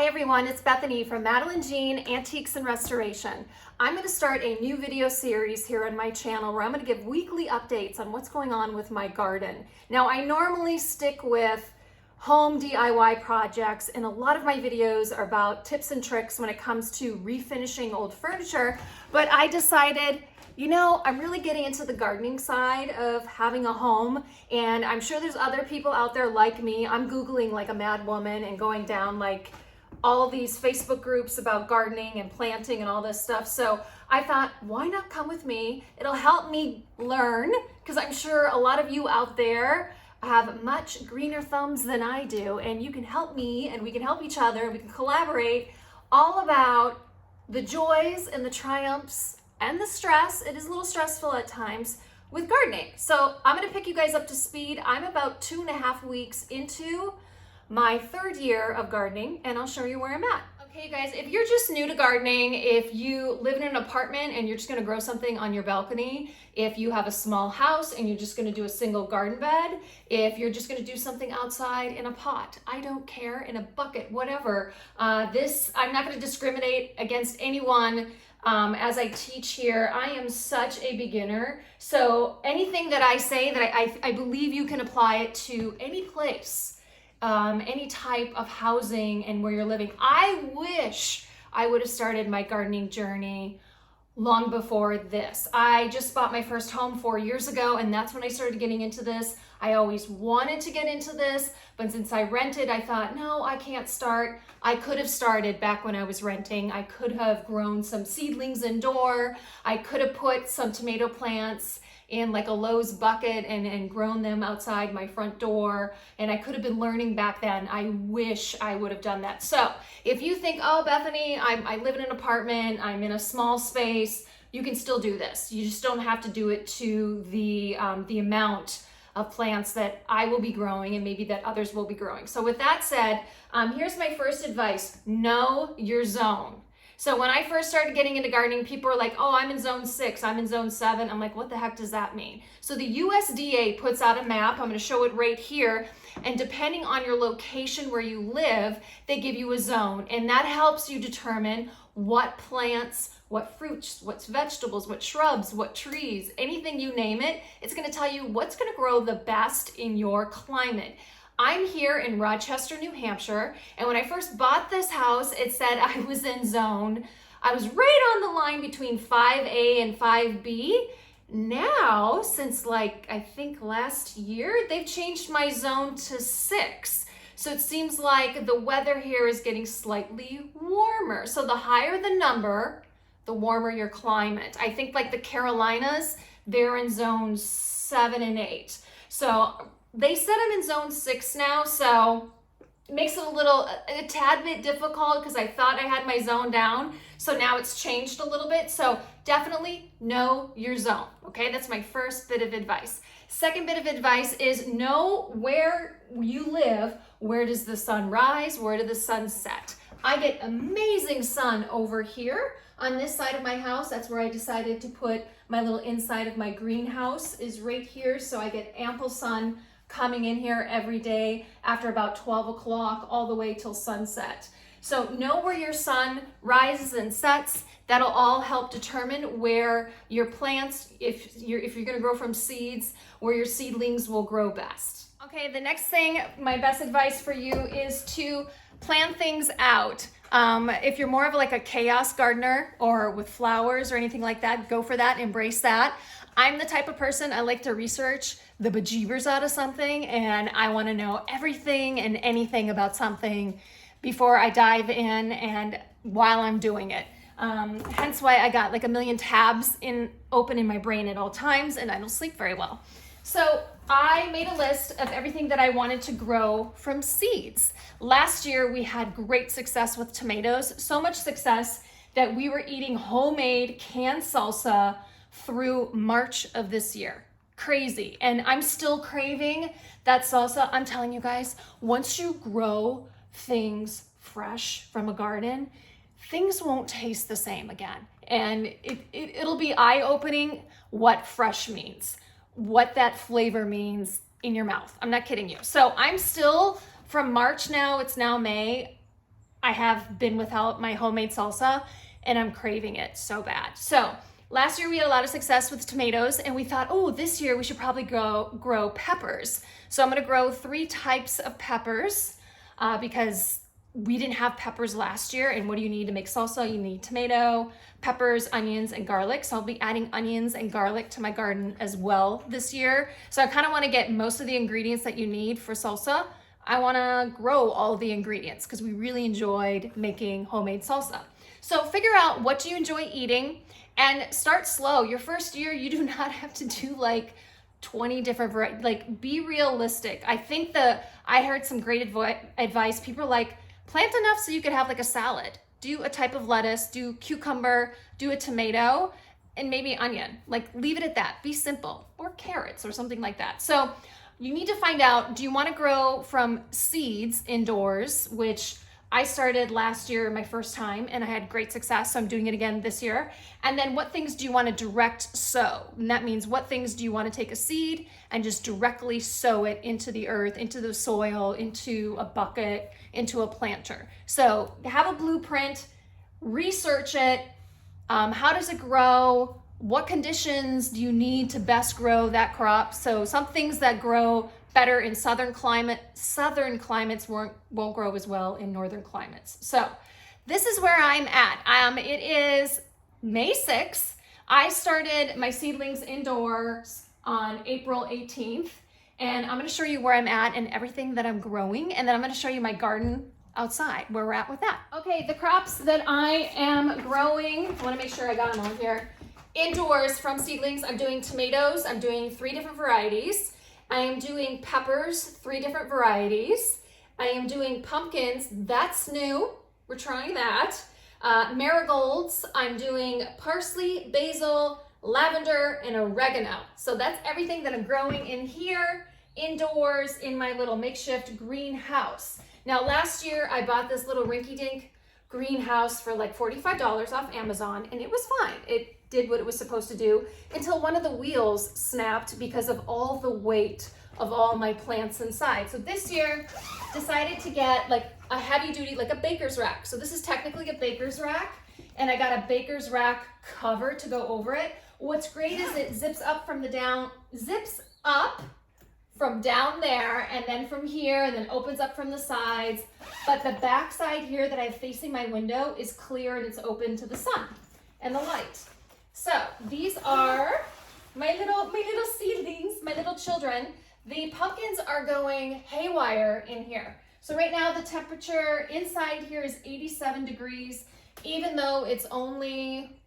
Hi everyone, it's Bethany from Madeline Jean Antiques and Restoration. I'm going to start a new video series here on my channel where I'm going to give weekly updates on what's going on with my garden. Now I normally stick with home DIY projects, and a lot of my videos are about tips and tricks when it comes to refinishing old furniture, but I decided, you know, I'm really getting into the gardening side of having a home, and I'm sure there's other people out there like me. I'm Googling like a mad woman and going down like all these Facebook groups about gardening and planting and all this stuff. So I thought, why not come with me? It'll help me learn, because I'm sure a lot of you out there have much greener thumbs than I do, and you can help me and we can help each other and we can collaborate all about the joys and the triumphs and the stress. It is a little stressful at times with gardening. So I'm going to pick you guys up to speed. I'm about 2.5 weeks into my 3rd year of gardening, and I'll show you where I'm at. Okay guys, if you're just new to gardening, if you live in an apartment and you're just gonna grow something on your balcony, if you have a small house and you're just gonna do a single garden bed, if you're just gonna do something outside in a pot, I don't care, in a bucket, whatever. I'm not gonna discriminate against anyone. As I teach here, I am such a beginner. So anything that I say that I believe you can apply it to any place. Any type of housing and where you're living. I wish I would have started my gardening journey long before this. I just bought my first home 4 years ago, and that's when I started getting into this. I always wanted to get into this, but since I rented, I thought, no, I can't start. I could have started back when I was renting. I could have grown some seedlings indoor. I could have put some tomato plants in like a Lowe's bucket and grown them outside my front door. And I could have been learning back then. I wish I would have done that. So if you think, oh, Bethany, I live in an apartment, I'm in a small space, you can still do this. You just don't have to do it to the amount of plants that I will be growing and maybe that others will be growing. So with that said, here's my first advice: know your zone. So when I first started getting into gardening, people were like, oh, I'm in zone 6, I'm in zone 7. I'm like, what the heck does that mean? So the USDA puts out a map. I'm going to show it right here. And depending on your location where you live, they give you a zone. And that helps you determine what plants, what fruits, what vegetables, what shrubs, what trees, anything you name it. It's going to tell you what's going to grow the best in your climate. I'm here in Rochester, New Hampshire, and when I first bought this house, it said I was right on the line between 5A and 5B. Now, since like, I think last year, they've changed my zone to 6. So it seems like the weather here is getting slightly warmer. So the higher the number, the warmer your climate. I think like the Carolinas, they're in zones 7 and 8. So they said I'm in zone 6 now, so it makes it a tad bit difficult because I thought I had my zone down. So now it's changed a little bit. So definitely know your zone. Okay, that's my first bit of advice. Second bit of advice is know where you live. Where does the sun rise? Where does the sun set? I get amazing sun over here on this side of my house. That's where I decided to put my little inside of my greenhouse is right here. So I get ample sun coming in here every day after about 12 o'clock all the way till sunset. So know where your sun rises and sets. That'll all help determine where your plants, if you're going to grow from seeds, where your seedlings will grow best. Okay, the next thing, my best advice for you is to plan things out. If you're more of like a chaos gardener or with flowers or anything like that, go for that, embrace that. I'm the type of person, I like to research the bejeebers out of something, and I want to know everything and anything about something before I dive in and while I'm doing it. Hence why I got like a million tabs open in my brain at all times, and I don't sleep very well. So I made a list of everything that I wanted to grow from seeds. Last year we had great success with tomatoes, so much success that we were eating homemade canned salsa through March of this year. Crazy. And I'm still craving that salsa. I'm telling you guys, once you grow things fresh from a garden, things won't taste the same again. And it'll be eye-opening what fresh means, what that flavor means in your mouth. I'm not kidding you. So I'm still, from March now, it's now May, I have been without my homemade salsa and I'm craving it so bad. So last year we had a lot of success with tomatoes and we thought, oh, this year we should probably grow peppers. So I'm gonna grow 3 types of peppers because we didn't have peppers last year. And what do you need to make salsa? You need tomato, peppers, onions, and garlic. So I'll be adding onions and garlic to my garden as well this year. So I kind of want to get most of the ingredients that you need for salsa. I want to grow all the ingredients because we really enjoyed making homemade salsa. So figure out what do you enjoy eating and start slow. Your first year, you do not have to do like 20 different varieties. Like, be realistic. I think I heard some great advice. People are like, plant enough so you could have like a salad. Do a type of lettuce, do cucumber, do a tomato, and maybe onion. Like, leave it at that. Be simple. Or carrots or something like that. So you need to find out, do you want to grow from seeds indoors, which I started last year my first time and I had great success, so I'm doing it again this year. And then what things do you want to direct sow? And that means what things do you want to take a seed and just directly sow it into the earth, into the soil, into a bucket, into a planter. So have a blueprint, research it. How does it grow? What conditions do you need to best grow that crop? So some things that grow better in southern climates won't grow as well in northern climates. So this is where I'm at. It is May 6th. I started my seedlings indoors on April 18th, and I'm going to show you where I'm at and everything that I'm growing, and then I'm going to show you my garden outside, where we're at with that. Okay, the crops that I am growing, I want to make sure I got them on here. Indoors from seedlings, I'm doing tomatoes. I'm doing 3 different varieties. I am doing peppers, 3 different varieties. I am doing pumpkins, that's new, we're trying that. Marigolds, I'm doing parsley, basil, lavender, and oregano. So that's everything that I'm growing in here, indoors, in my little makeshift greenhouse. Now last year I bought this little rinky-dink greenhouse for like $45 off Amazon, and it was fine. It did what it was supposed to do until one of the wheels snapped because of all the weight of all my plants inside. So this year decided to get like a heavy duty, like a baker's rack. So this is technically a baker's rack, and I got a baker's rack cover to go over it. What's great is it zips up from down there, and then from here, and then opens up from the sides. But the back side here that I have facing my window is clear and it's open to the sun and the light. So these are my little seedlings, my little children. The pumpkins are going haywire in here. So right now the temperature inside here is 87 degrees, even though it's only,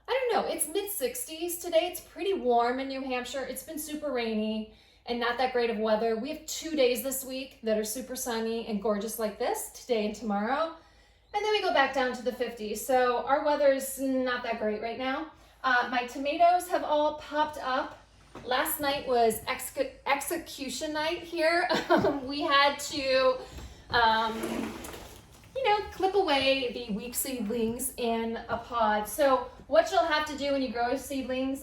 I don't know, it's mid-60s today. It's pretty warm in New Hampshire. It's been super rainy and not that great of weather. We have 2 days this week that are super sunny and gorgeous like this, today and tomorrow. And then we go back down to the 50s. So our weather is not that great right now. My tomatoes have all popped up. Last night was execution night here. We had to, clip away the weak seedlings in a pod. So what you'll have to do when you grow seedlings,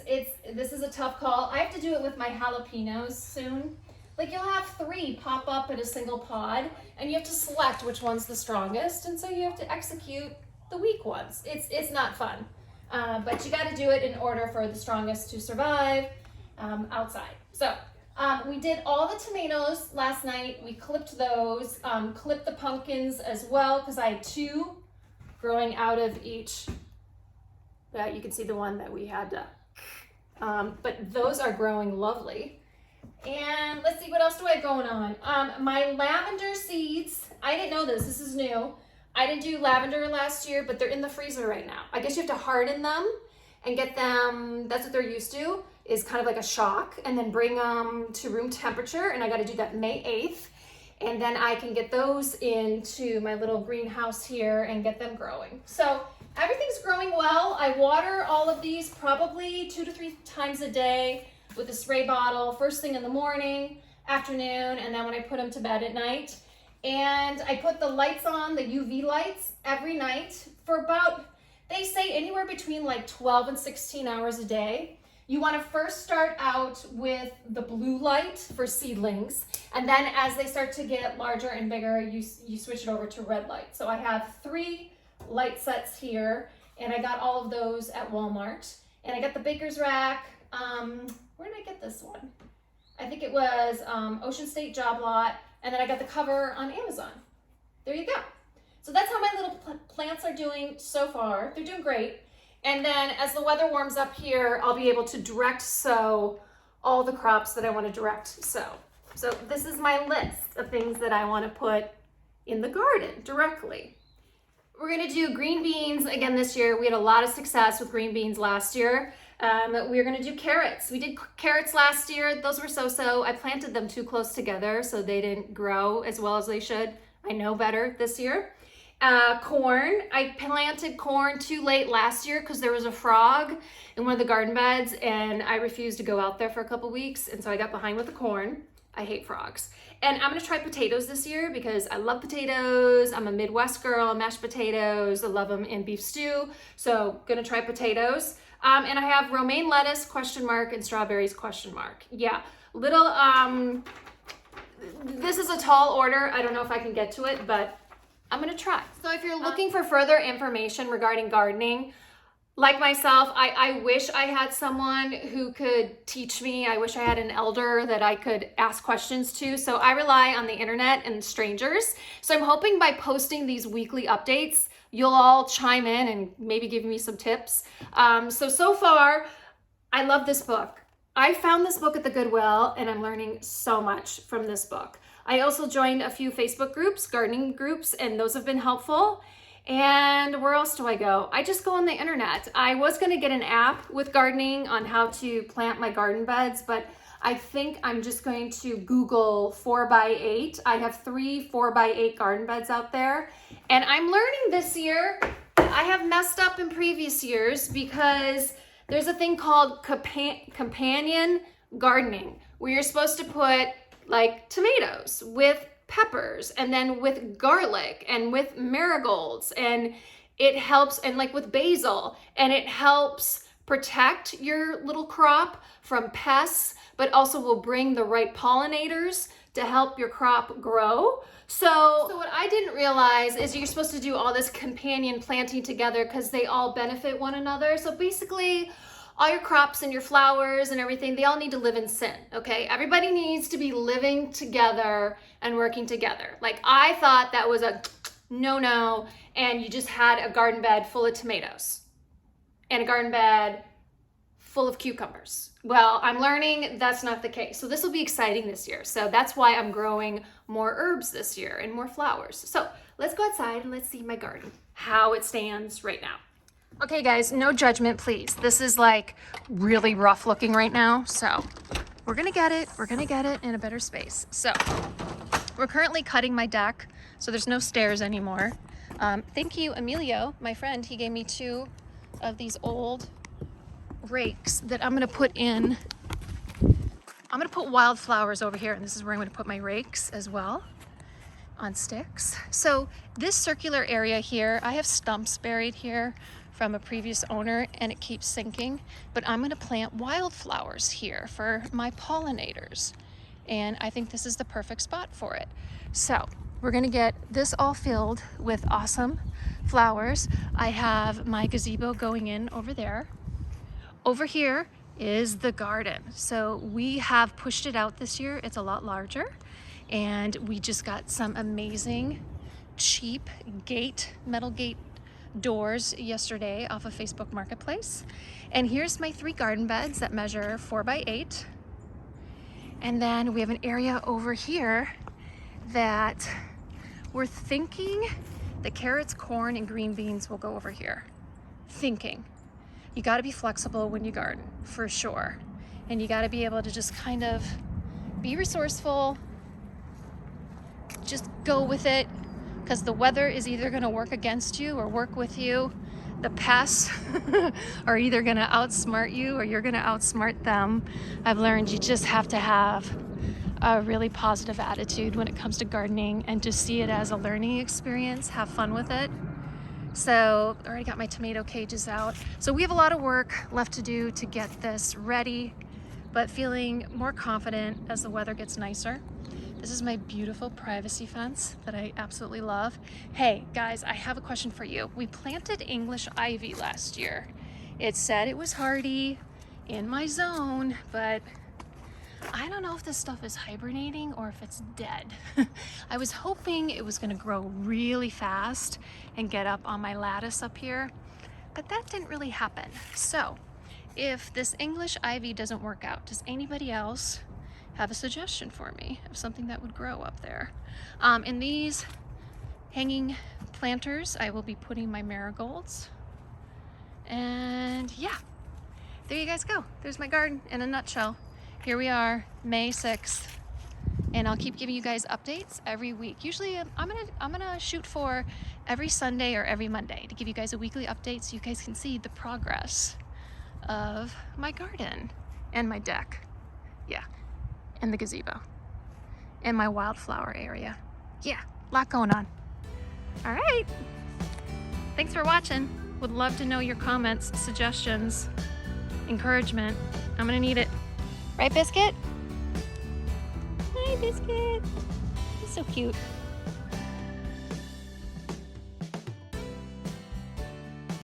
this is a tough call. I have to do it with my jalapenos soon. Like, you'll have 3 pop up in a single pod, and you have to select which one's the strongest, and so you have to execute the weak ones. It's not fun. But you got to do it in order for the strongest to survive outside. So we did all the tomatoes last night. We clipped those, clipped the pumpkins as well, because I had 2 growing out of each. You can see the one that we had, but those are growing lovely. And let's see, what else do I have going on? My lavender seeds, I didn't know this is new. I didn't do lavender last year, but they're in the freezer right now. I guess you have to harden them and get them, that's what they're used to, is kind of like a shock, and then bring them to room temperature, and I got to do that May 8th. And then I can get those into my little greenhouse here and get them growing. So everything's growing well. I water all of these probably 2 to 3 times a day with a spray bottle, first thing in the morning, afternoon, and then when I put them to bed at night. And I put the lights on, the UV lights, every night for about, they say anywhere between like 12 and 16 hours a day. You want to first start out with the blue light for seedlings, and then as they start to get larger and bigger, you switch it over to red light. So I have 3 light sets here, and I got all of those at Walmart. And I got the baker's rack. Where did I get this one? I think it was Ocean State Job Lot, and then I got the cover on Amazon. There you go. So that's how my little plants are doing so far. They're doing great. And then as the weather warms up here, I'll be able to direct sow all the crops that I want to direct sow. So this is my list of things that I want to put in the garden directly. We're going to do green beans again this year. We had a lot of success with green beans last year. We're going to do carrots. We did carrots last year. Those were so-so. I planted them too close together, so they didn't grow as well as they should. I know better this year. Corn. I planted corn too late last year because there was a frog in one of the garden beds, and I refused to go out there for a couple weeks, and so I got behind with the corn. I hate frogs. And I'm gonna try potatoes this year because I love potatoes. I'm a Midwest girl, mashed potatoes. I love them in beef stew. So gonna try potatoes. And I have romaine lettuce, question mark, and strawberries, question mark. Yeah, little, this is a tall order. I don't know if I can get to it, but I'm gonna try. So if you're looking for further information regarding gardening, like myself, I wish I had someone who could teach me. I wish I had an elder that I could ask questions to. So I rely on the internet and strangers. So I'm hoping by posting these weekly updates, you'll all chime in and maybe give me some tips. So far, I love this book. I found this book at the Goodwill, and I'm learning so much from this book. I also joined a few Facebook groups, gardening groups, and those have been helpful. And where else do I go? I just go on the internet. I was going to get an app with gardening on how to plant my garden beds, but I think I'm just going to Google 4x8. I have 3 4x8 garden beds out there, and I'm learning this year. I have messed up in previous years because there's a thing called companion gardening where you're supposed to put like tomatoes with peppers and then with garlic and with marigolds, and it helps, and like with basil, and it helps protect your little crop from pests, but also will bring the right pollinators to help your crop grow. So what I didn't realize is you're supposed to do all this companion planting together because they all benefit one another. So basically all your crops and your flowers and everything, they all need to live in sin, okay? Everybody needs to be living together and working together. Like I thought that was a no-no, and you just had a garden bed full of tomatoes and a garden bed full of cucumbers. Well, I'm learning that's not the case. So this will be exciting this year. So that's why I'm growing more herbs this year and more flowers. So let's go outside and let's see my garden, how it stands right now. Okay guys, no judgment, please. This is like really rough looking right now. So we're gonna get it in a better space. So we're currently cutting my deck, so there's no stairs anymore. Thank you, Emilio, my friend. He gave me 2 of these old rakes that I'm gonna put in. I'm gonna put wildflowers over here, and this is where I'm gonna put my rakes as well, on sticks. So this circular area here, I have stumps buried here from a previous owner, and it keeps sinking, but I'm gonna plant wildflowers here for my pollinators, and I think this is the perfect spot for it. So we're gonna get this all filled with awesome flowers. I have my gazebo going in over there. Over here is the garden. So we have pushed it out this year. It's a lot larger, and we just got some amazing cheap metal gate doors yesterday off of Facebook Marketplace. And here's my 3 garden beds that measure 4x8. And then we have an area over here that we're thinking the carrots, corn, and green beans will go over here. Thinking. You got to be flexible when you garden, for sure. And you got to be able to just kind of be resourceful, just go with it, because the weather is either going to work against you or work with you. The pests are either going to outsmart you or you're going to outsmart them. I've learned you just have to have a really positive attitude when it comes to gardening and just see it as a learning experience. Have fun with it. So I already got my tomato cages out. So we have a lot of work left to do to get this ready, but feeling more confident as the weather gets nicer. This is my beautiful privacy fence that I absolutely love. Hey guys, I have a question for you. We planted English ivy last year. It said it was hardy in my zone, but I don't know if this stuff is hibernating or if it's dead. I was hoping it was gonna grow really fast and get up on my lattice up here, but that didn't really happen. So if this English ivy doesn't work out, does anybody else have a suggestion for me of something that would grow up there? In these hanging planters, I will be putting my marigolds. And yeah, there you guys go. There's my garden in a nutshell. Here we are, May 6th, and I'll keep giving you guys updates every week. Usually I'm gonna shoot for every Sunday or every Monday to give you guys a weekly update so you guys can see the progress of my garden and my deck. Yeah, and the gazebo and my wildflower area. Yeah, a lot going on. All right, thanks for watching. Would love to know your comments, suggestions, encouragement. I'm gonna need it. Right, Biscuit? Hi, Biscuit. He's so cute.